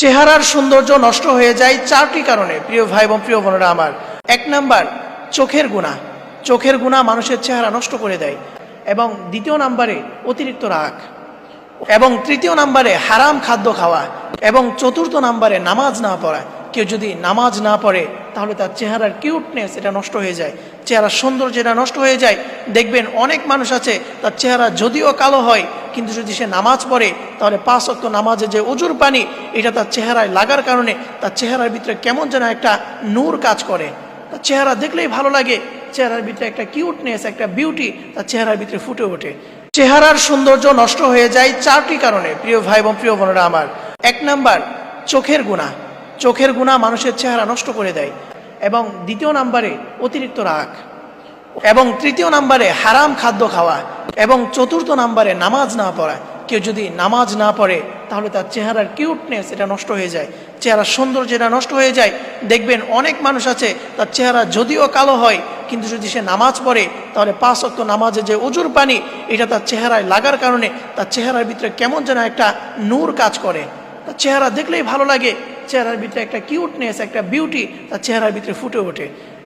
চেহারার সৌন্দর্য নষ্ট হয়ে যায় চারটি কারণে। প্রিয় ভাই এবং প্রিয় বোনেরা আমার, এক নাম্বার চোখের গুনাহ। চোখের গুনাহ মানুষের চেহারা নষ্ট করে দেয়। এবং দ্বিতীয় নাম্বারে অতিরিক্ত রাগ, এবং তৃতীয় নাম্বারে হারাম খাদ্য খাওয়া, এবং চতুর্থ নাম্বারে নামাজ না পড়া। কেউ যদি নামাজ না পড়ে তাহলে তার চেহারার কিউটনেস এটা নষ্ট হয়ে যায়, চেহারার সৌন্দর্য এটা নষ্ট হয়ে যায়। দেখবেন অনেক মানুষ আছে তার চেহারা যদিও কালো হয়, কিন্তু যদি সে নামাজ পড়ে তাহলে 5 ওয়াক্ত নামাজে যে অজুর পানি এটা তার চেহারায় লাগার কারণে তার চেহারার ভিতরে কেমন যেন একটা নূর কাজ করে। তার চেহারা দেখলেই ভালো লাগে, চেহারার ভিতরে একটা কিউটনেস, একটা বিউটি তার চেহারার ভিতরে ফুটে ওঠে। চেহারার সৌন্দর্য নষ্ট হয়ে যায় চারটি কারণে। প্রিয় ভাই এবং প্রিয় বোনেরা আমার, এক নাম্বার চোখের গুনাহ। চোখের গুনাহ মানুষের চেহারা নষ্ট করে দেয়। এবং দ্বিতীয় নাম্বারে অতিরিক্ত রাগ, এবং তৃতীয় নাম্বারে হারাম খাদ্য খাওয়া, এবং চতুর্থ নাম্বারে নামাজ না পড়া। কেউ যদি নামাজ না পড়ে তাহলে তার চেহারার কিউটনেস এটা নষ্ট হয়ে যায়, চেহারার সৌন্দর্য এটা নষ্ট হয়ে যায়। দেখবেন অনেক মানুষ আছে তার চেহারা যদিও কালো হয়, কিন্তু যদি সে নামাজ পড়ে তাহলে 5 ওয়াক্ত নামাজে যে অজুর পানি এটা তার চেহারায় লাগার কারণে তার চেহারার ভিতরে কেমন যেন একটা নূর কাজ করে। তার চেহারা দেখলেই ভালো লাগে, চেহারার ভিতরে একটা কিউটনেস, একটা বিউটি তার চেহারার ভিতরে ফুটে ওঠে।